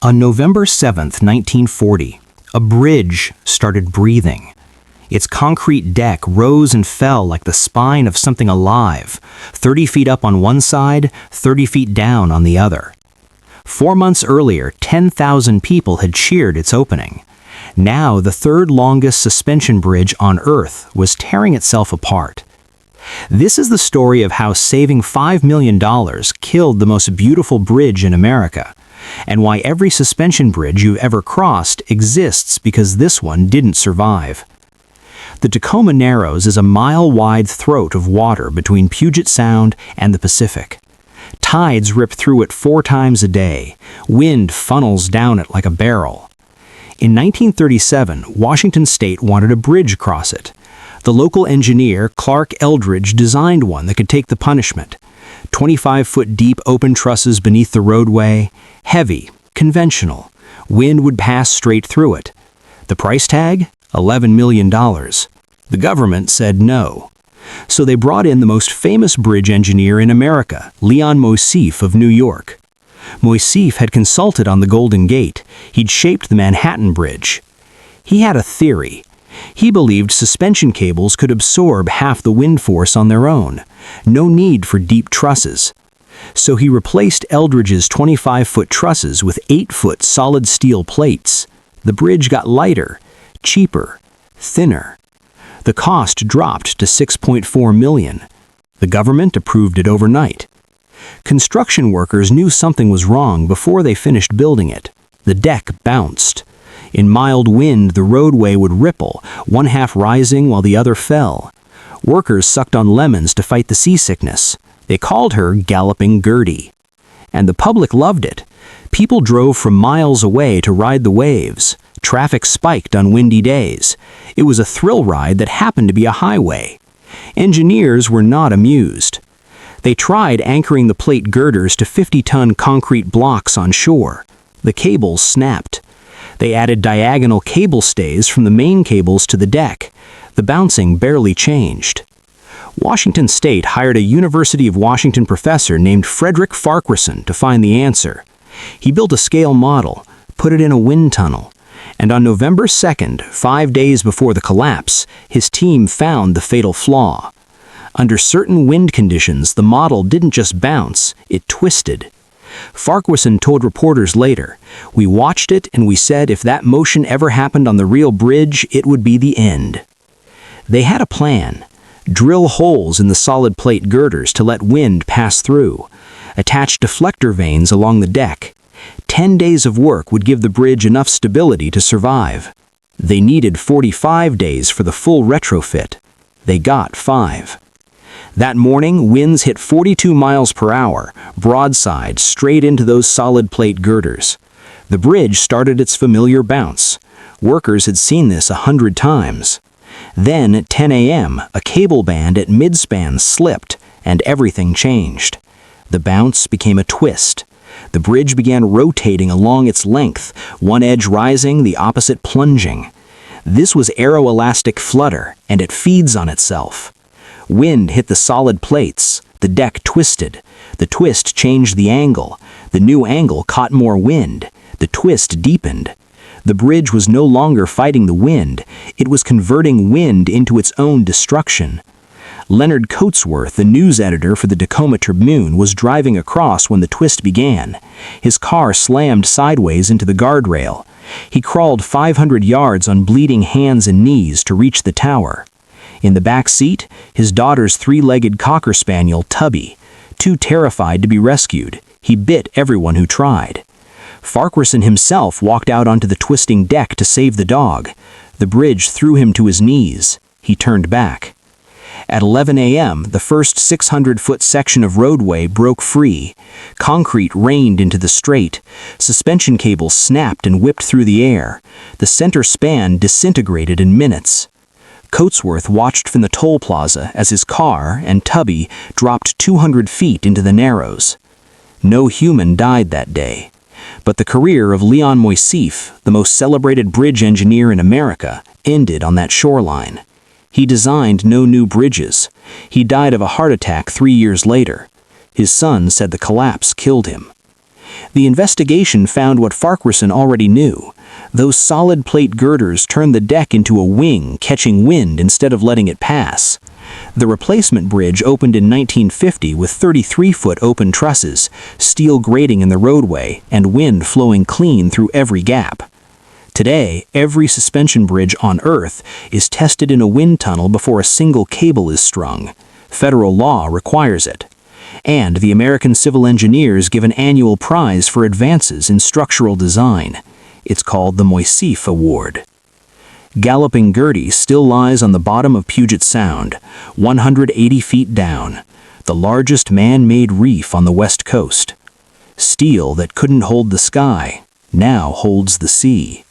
On November 7, 1940, a bridge started breathing. Its concrete deck rose and fell like the spine of something alive, 30 feet up on one side, 30 feet down on the other. 4 months earlier, 10,000 people had cheered its opening. Now, the third longest suspension bridge on Earth was tearing itself apart. This is the story of how saving $5 million killed the most beautiful bridge in America, and why every suspension bridge you've ever crossed exists because this one didn't survive. The Tacoma Narrows is a mile-wide throat of water between Puget Sound and the Pacific. Tides rip through it 4 times a day. Wind funnels down it like a barrel. In 1937, Washington State wanted a bridge across it. The local engineer, Clark Eldridge, designed one that could take the punishment. 25-foot deep open trusses beneath the roadway, heavy, conventional. Wind would pass straight through it. The price tag? $11 million. The government said no. So they brought in the most famous bridge engineer in America, Leon Moisseiff of New York. Moisseiff had consulted on the Golden Gate. He'd shaped the Manhattan Bridge. He had a theory. He believed suspension cables could absorb half the wind force on their own. No need for deep trusses. So he replaced Eldridge's 25-foot trusses with 8-foot solid steel plates. The bridge got lighter, cheaper, thinner. The cost dropped to $6.4 million. The government approved it overnight. Construction workers knew something was wrong before they finished building it. The deck bounced. In mild wind, the roadway would ripple, one half rising while the other fell. Workers sucked on lemons to fight the seasickness. They called her Galloping Gertie. And the public loved it. People drove from miles away to ride the waves. Traffic spiked on windy days. It was a thrill ride that happened to be a highway. Engineers were not amused. They tried anchoring the plate girders to 50-ton concrete blocks on shore. The cables snapped. They added diagonal cable stays from the main cables to the deck. The bouncing barely changed. Washington State hired a University of Washington professor named Frederick Farquharson to find the answer. He built a scale model, put it in a wind tunnel, and on November 2nd, 5 days before the collapse, his team found the fatal flaw. Under certain wind conditions, the model didn't just bounce, it twisted. Farquharson told reporters later, "We watched it and we said if that motion ever happened on the real bridge, it would be the end." They had a plan. Drill holes in the solid plate girders to let wind pass through. Attach deflector vanes along the deck. 10 days of work would give the bridge enough stability to survive. They needed 45 days for the full retrofit. They got 5. That morning, winds hit 42 miles per hour, broadside, straight into those solid plate girders. The bridge started its familiar bounce. Workers had seen this 100 times. Then, at 10 a.m., a cable band at midspan slipped, and everything changed. The bounce became a twist. The bridge began rotating along its length, one edge rising, the opposite plunging. This was aeroelastic flutter, and it feeds on itself. Wind hit the solid plates. The deck twisted. The twist changed the angle. The new angle caught more wind. The twist deepened. The bridge was no longer fighting the wind. It was converting wind into its own destruction. Leonard Coatsworth, the news editor for the Tacoma Tribune, was driving across when the twist began. His car slammed sideways into the guardrail. He crawled 500 yards on bleeding hands and knees to reach the tower. In the back seat, his daughter's 3-legged cocker spaniel, Tubby. Too terrified to be rescued, he bit everyone who tried. Farquharson himself walked out onto the twisting deck to save the dog. The bridge threw him to his knees. He turned back. At 11 a.m., the first 600-foot section of roadway broke free. Concrete rained into the straight. Suspension cables snapped and whipped through the air. The center span disintegrated in minutes. Coatsworth watched from the toll plaza as his car and Tubby dropped 200 feet into the Narrows. No human died that day. But the career of Leon Moisseiff, the most celebrated bridge engineer in America, ended on that shoreline. He designed no new bridges. He died of a heart attack 3 years later. His son said the collapse killed him. The investigation found what Farquharson already knew. Those solid plate girders turned the deck into a wing, catching wind instead of letting it pass. The replacement bridge opened in 1950 with 33-foot open trusses, steel grating in the roadway, and wind flowing clean through every gap. Today, every suspension bridge on Earth is tested in a wind tunnel before a single cable is strung. Federal law requires it. And the American civil engineers give an annual prize for advances in structural design. It's called the Moisseiff Award. Galloping Gertie still lies on the bottom of Puget Sound, 180 feet down, the largest man-made reef on the west coast. Steel that couldn't hold the sky now holds the sea.